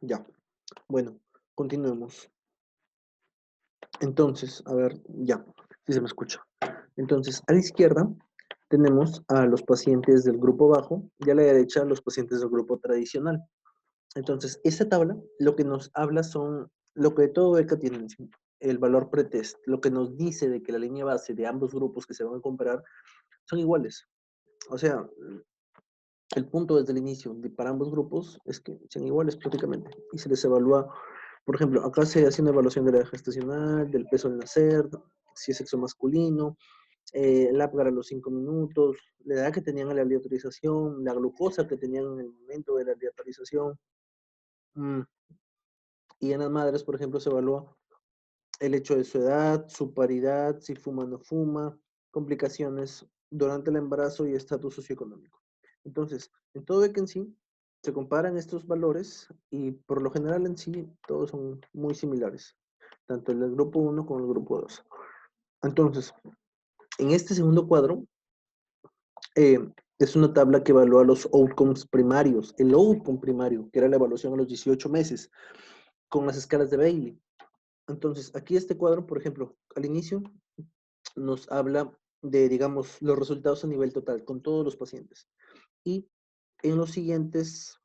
Ya, bueno, continuemos. Entonces, a ver, ya, si se me escucha. Entonces, a la izquierda tenemos a los pacientes del grupo bajo y a la derecha los pacientes del grupo tradicional. Entonces, esta tabla lo que nos habla son, lo que todo ECA tiene en sí, el valor pretest, lo que nos dice de que la línea base de ambos grupos que se van a comparar son iguales. O sea, el punto desde el inicio para ambos grupos es que sean iguales prácticamente y se les evalúa, por ejemplo, acá se hace una evaluación de la edad gestacional, del peso al nacer, si es sexo masculino, el apgar a los 5 minutos, la edad que tenían a la aleatorización, la glucosa que tenían en el momento de la aleatorización. mm, y en las madres, por ejemplo, se evalúa el hecho de su edad, su paridad, si fuma o no fuma, complicaciones durante el embarazo y estatus socioeconómico. Entonces, en todo que en sí, se comparan estos valores y por lo general en sí todos son muy similares, tanto el del grupo uno como el grupo 2. Entonces, en este segundo cuadro, eh, es una tabla que evalúa los outcomes primarios, el outcome primario, que era la evaluación a los 18 meses, con las escalas de Bailey. Entonces, aquí este cuadro, por ejemplo, al inicio nos habla de, digamos, los resultados a nivel total con todos los pacientes. Y en los siguientes,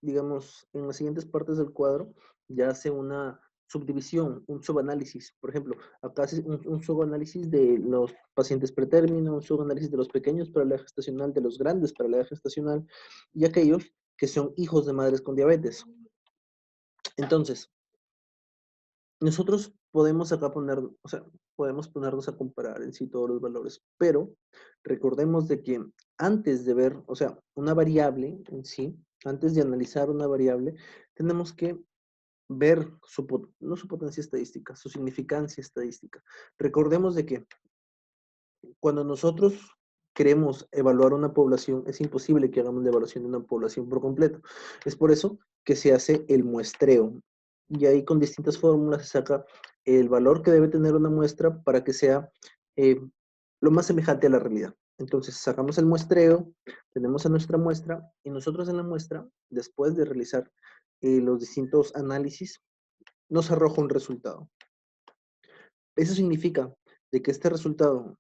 digamos, en las siguientes partes del cuadro ya hace una subdivisión, un subanálisis. Por ejemplo, acá hace un subanálisis de los pacientes pretérmino, un subanálisis de los pequeños para la gestacional, de los grandes para la gestacional y aquellos que son hijos de madres con diabetes. Entonces, nosotros podemos acá poner, o sea, podemos ponernos a comparar en sí todos los valores, pero recordemos de que antes de ver, o sea, una variable en sí, antes de analizar una variable, tenemos que ver no su potencia estadística, su significancia estadística. Recordemos de que cuando nosotros queremos evaluar una población, es imposible que hagamos la evaluación de una población por completo. Es por eso que se hace el muestreo. Y ahí con distintas fórmulas se saca el valor que debe tener una muestra para que sea eh, lo más semejante a la realidad. Entonces sacamos el muestreo, tenemos a nuestra muestra y nosotros en la muestra, después de realizar los distintos análisis, nos arroja un resultado. Eso significa de que este resultado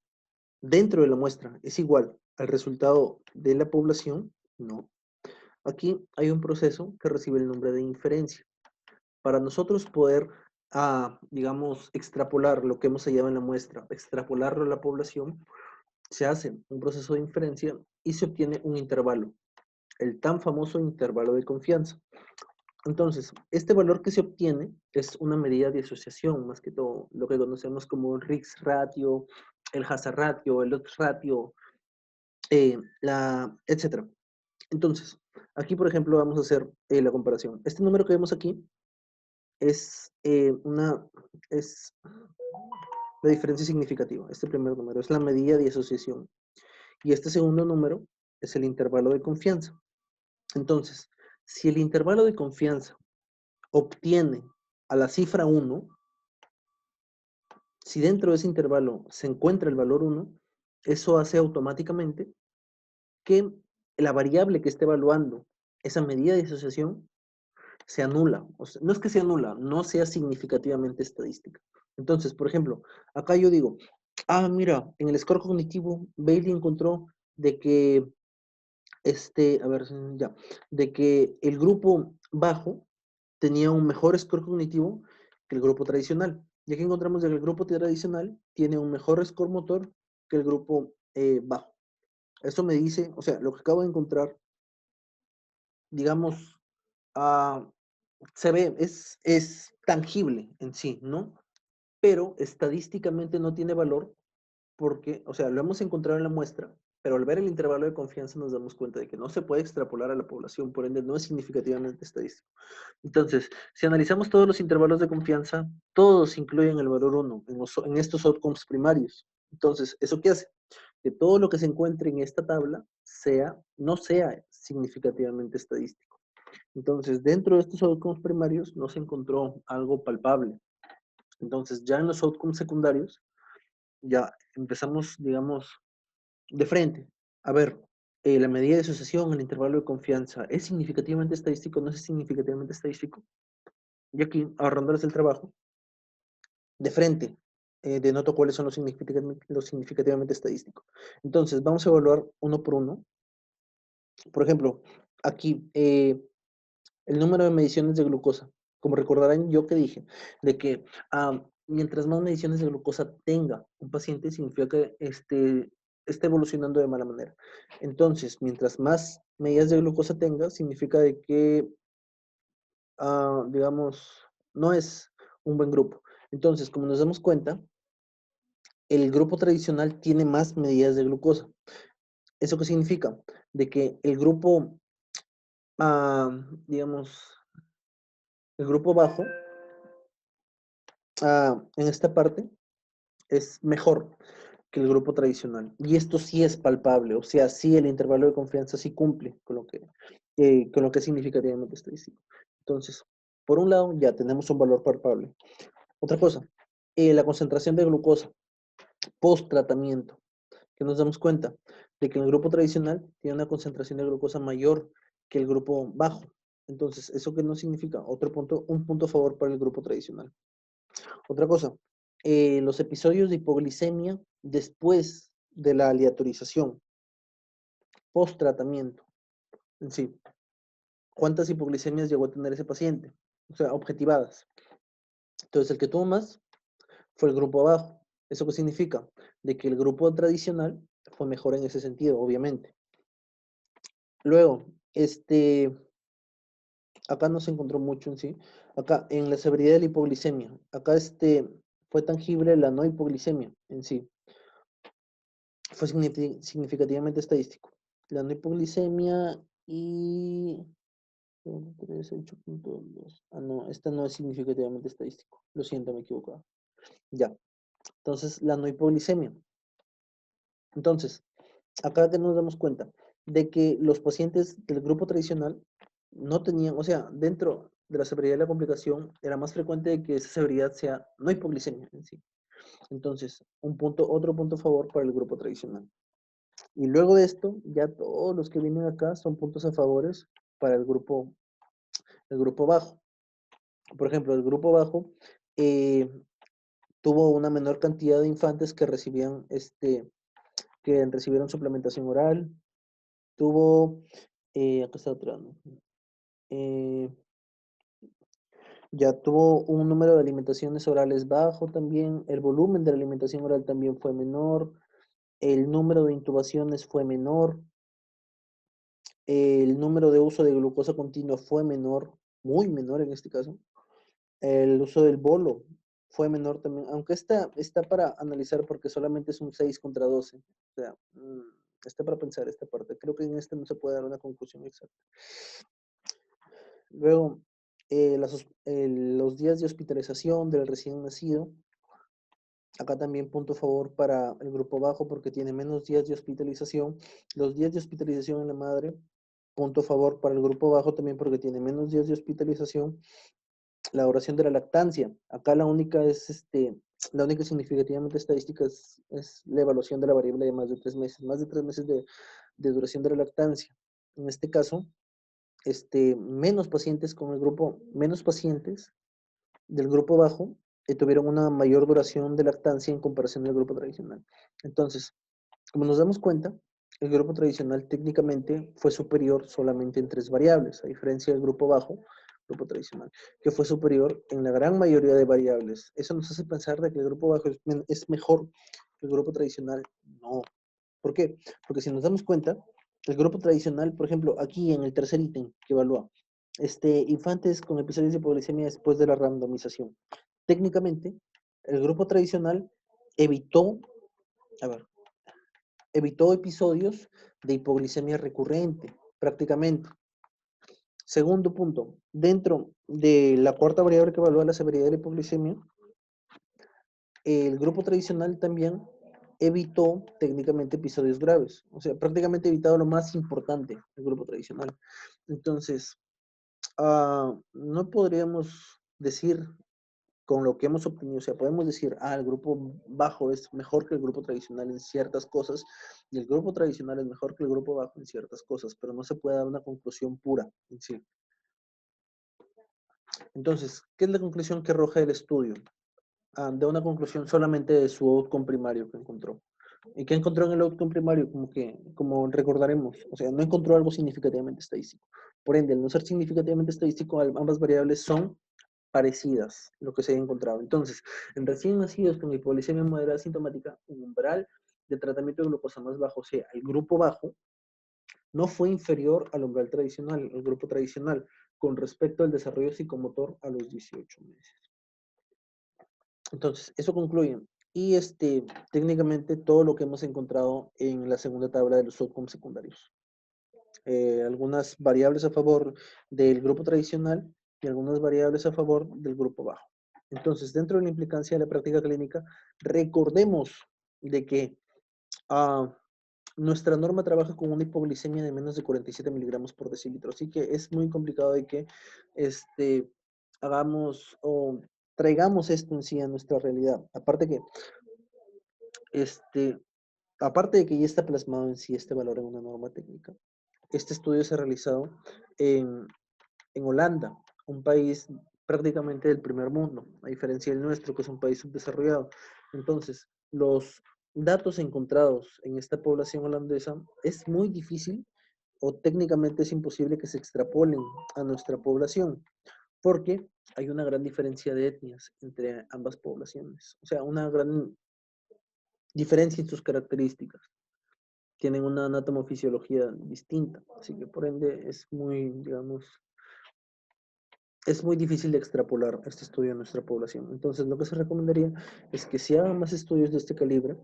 dentro de la muestra es igual al resultado de la población, no. Aquí hay un proceso que recibe el nombre de inferencia. Para nosotros poder, digamos, extrapolar lo que hemos hallado en la muestra, extrapolarlo a la población, se hace un proceso de inferencia y se obtiene un intervalo, el tan famoso intervalo de confianza. Entonces, este valor que se obtiene es una medida de asociación, más que todo, lo que conocemos como el Rix ratio, el hazard ratio, el odds ratio, etcétera. Entonces, aquí, por ejemplo, vamos a hacer la comparación. Este número que vemos aquí es, es la diferencia significativa. Este primer número es la medida de asociación. Y este segundo número es el intervalo de confianza. Entonces, si el intervalo de confianza obtiene a la cifra 1, si dentro de ese intervalo se encuentra el valor 1, eso hace automáticamente que la variable que esté evaluando esa medida de asociación se anula. O sea, no es que se anula, no sea significativamente estadística. Entonces, por ejemplo, acá yo digo, mira, en el score cognitivo, Bailey encontró de que, a ver, ya, de que el grupo bajo tenía un mejor score cognitivo que el grupo tradicional. Y aquí encontramos que el grupo tradicional tiene un mejor score motor que el grupo bajo. Esto me dice, o sea, lo que acabo de encontrar, digamos, ah, se ve, es tangible en sí, ¿no? Pero estadísticamente no tiene valor porque, o sea, lo hemos encontrado en la muestra, pero al ver el intervalo de confianza nos damos cuenta de que no se puede extrapolar a la población, por ende no es significativamente estadístico. Entonces, si analizamos todos los intervalos de confianza, todos incluyen el valor 1 en estos outcomes primarios. Entonces, ¿eso qué hace? Que todo lo que se encuentre en esta tabla no sea significativamente estadístico. Entonces, dentro de estos outcomes primarios no se encontró algo palpable. Entonces, ya en los outcomes secundarios, ya empezamos, digamos, de frente. A ver, la medida de asociación, el intervalo de confianza, ¿es significativamente estadístico o no es significativamente estadístico? Y aquí, ahorrándoles el trabajo, de frente, denoto cuáles son los significativamente estadísticos. Entonces, vamos a evaluar uno por uno. Por ejemplo, aquí, el número de mediciones de glucosa. Como recordarán yo que dije, de que mientras más mediciones de glucosa tenga un paciente, significa que está evolucionando de mala manera. Entonces, mientras más medidas de glucosa tenga, significa de que, digamos, no es un buen grupo. Entonces, como nos damos cuenta, el grupo tradicional tiene más medidas de glucosa. ¿Eso qué significa? De que el grupo, digamos, el grupo bajo, en esta parte, es mejor que el grupo tradicional. Y esto sí es palpable, o sea, sí el intervalo de confianza sí cumple con lo que es significativamente estadístico. Entonces, por un lado, ya tenemos un valor palpable. Otra cosa, la concentración de glucosa post-tratamiento, que nos damos cuenta de que el grupo tradicional tiene una concentración de glucosa mayor que el grupo bajo. Entonces, ¿eso qué no significa? Otro punto, un punto a favor para el grupo tradicional. Otra cosa, los episodios de hipoglicemia después de la aleatorización, post-tratamiento, en sí. ¿Cuántas hipoglicemias llegó a tener ese paciente? O sea, objetivadas. Entonces, el que tuvo más fue el grupo abajo. ¿Eso qué significa? De que el grupo tradicional fue mejor en ese sentido, obviamente. Luego, acá no se encontró mucho en sí. Acá, en la severidad de la hipoglicemia, acá fue tangible la no hipoglicemia en sí. Fue significativamente estadístico. La no hipoglicemia y 38.2. No, esta no es significativamente estadístico. Lo siento, me he equivocado. Ya. Entonces, la no hipoglicemia. Entonces, acá que nos damos cuenta de que los pacientes del grupo tradicional no tenían, o sea, dentro de la severidad de la complicación, era más frecuente de que esa severidad sea no hipoglicemia en sí. Entonces, otro punto a favor para el grupo tradicional. Y luego de esto, ya todos los que vienen acá son puntos a favores para el grupo bajo. Por ejemplo, el grupo bajo tuvo una menor cantidad de infantes que que recibieron suplementación oral. Tuvo, acá está otra, ¿no? Ya tuvo un número de alimentaciones orales bajo también. El volumen de la alimentación oral también fue menor. El número de intubaciones fue menor. El número de uso de glucosa continua fue menor, muy menor en este caso. El uso del bolo fue menor también, aunque esta está para analizar porque solamente es un 6 contra 12. O sea, está para pensar esta parte. Creo que en este no se puede dar una conclusión exacta. Luego, los días de hospitalización del recién nacido. Acá también punto a favor para el grupo bajo porque tiene menos días de hospitalización. Los días de hospitalización en la madre, punto a favor para el grupo bajo también porque tiene menos días de hospitalización. La duración de la lactancia. Acá la única significativamente estadística es la evaluación de la variable de más de 3 meses. Más de 3 meses de duración de la lactancia. En este caso, menos pacientes del grupo bajo tuvieron una mayor duración de lactancia en comparación del grupo tradicional. Entonces, como nos damos cuenta, el grupo tradicional técnicamente fue superior solamente en 3 variables, a diferencia del grupo bajo, grupo tradicional, que fue superior en la gran mayoría de variables. Eso nos hace pensar de que el grupo bajo es mejor que el grupo tradicional. No. ¿Por qué? Porque si nos damos cuenta, el grupo tradicional, por ejemplo, aquí en el tercer ítem que evalúa, infantes con episodios de hipoglicemia después de la randomización. Técnicamente, el grupo tradicional evitó, a ver, evitó episodios de hipoglicemia recurrente, prácticamente. Segundo punto, dentro de la cuarta variable que evalúa la severidad de la hipoglicemia, el grupo tradicional también evitó técnicamente episodios graves, o sea, prácticamente evitado lo más importante del grupo tradicional. Entonces, no podríamos decir con lo que hemos obtenido. O sea, podemos decir, el grupo bajo es mejor que el grupo tradicional en ciertas cosas y el grupo tradicional es mejor que el grupo bajo en ciertas cosas, pero no se puede dar una conclusión pura en sí. Entonces, ¿qué es la conclusión que arroja el estudio? De una conclusión solamente de su outcome primario que encontró. ¿Y qué encontró en el outcome primario? Como recordaremos, o sea, no encontró algo significativamente estadístico. Por ende, al no ser significativamente estadístico, ambas variables son parecidas, lo que se haya encontrado. Entonces, en recién nacidos con hipoglicemia moderada sintomática, un umbral de tratamiento de glucosa más bajo, o sea, el grupo bajo, no fue inferior al umbral tradicional, el grupo tradicional, con respecto al desarrollo psicomotor a los 18 meses. Entonces, eso concluye. Y técnicamente todo lo que hemos encontrado en la segunda tabla de los outcomes secundarios. Algunas variables a favor del grupo tradicional y algunas variables a favor del grupo bajo. Entonces, dentro de la implicancia de la práctica clínica, recordemos de que nuestra norma trabaja con una hipoglicemia de menos de 47 miligramos por decilitro, así que es muy complicado de que hagamos o traigamos esto en sí a nuestra realidad. Aparte de que ya está plasmado en sí este valor en una norma técnica, este estudio se ha realizado en, en Holanda, un país prácticamente del primer mundo, a diferencia del nuestro, que es un país subdesarrollado. Entonces, los datos encontrados en esta población holandesa es muy difícil o técnicamente es imposible que se extrapolen a nuestra población, porque hay una gran diferencia de etnias entre ambas poblaciones, o sea, una gran diferencia en sus características. Tienen una anatomofisiología distinta, así que por ende es muy, digamos, es muy difícil de extrapolar este estudio a nuestra población. Entonces, lo que se recomendaría es que se hagan más estudios de este calibre,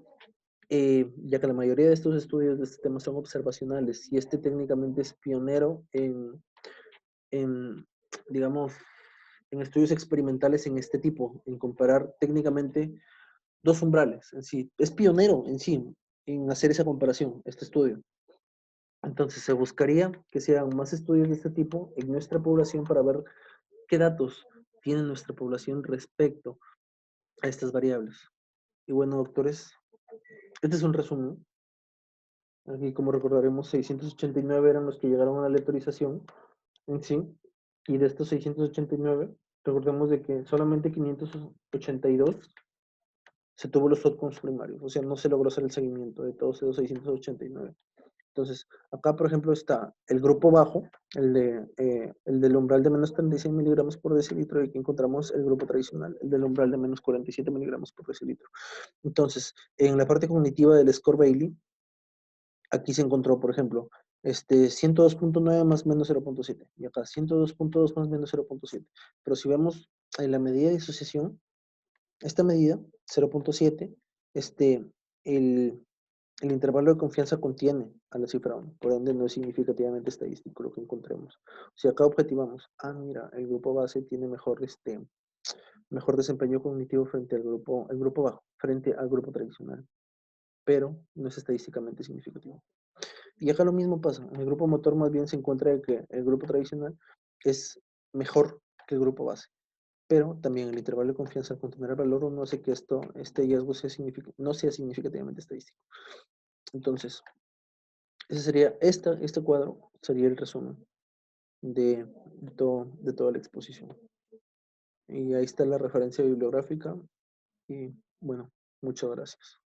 ya que la mayoría de estos estudios de este tema son observacionales y este técnicamente es pionero en digamos, en estudios experimentales en este tipo, en comparar técnicamente dos umbrales en sí. Es pionero en sí en hacer esa comparación, este estudio. Entonces, se buscaría que se hagan más estudios de este tipo en nuestra población para ver qué datos tiene nuestra población respecto a estas variables. Y bueno, doctores, este es un resumen. Aquí, como recordaremos, 689 eran los que llegaron a la letorización en sí. Y de estos 689, recordemos de que solamente 582 se tuvo los outcomes primarios. O sea, no se logró hacer el seguimiento de todos esos 689. Entonces, acá, por ejemplo, está el grupo bajo, el del umbral de menos 36 miligramos por decilitro, y aquí encontramos el grupo tradicional, el del umbral de menos 47 miligramos por decilitro. Entonces, en la parte cognitiva del score Bailey, aquí se encontró, por ejemplo, 102.9 más menos 0.7, y acá 102.2 más menos 0.7. Pero si vemos en la medida de asociación, esta medida, 0.7, el, el intervalo de confianza contiene a la cifra 1, por ende no es significativamente estadístico lo que encontremos. Si acá objetivamos, mira, el grupo base tiene mejor desempeño cognitivo frente el grupo bajo, frente al grupo tradicional, pero no es estadísticamente significativo. Y acá lo mismo pasa, en el grupo motor más bien se encuentra que el grupo tradicional es mejor que el grupo base, pero también el intervalo de confianza al contener el valor 1 hace que este hallazgo no sea significativamente estadístico. Entonces, ese sería, este cuadro sería el resumen de toda la exposición. Y ahí está la referencia bibliográfica y bueno, muchas gracias.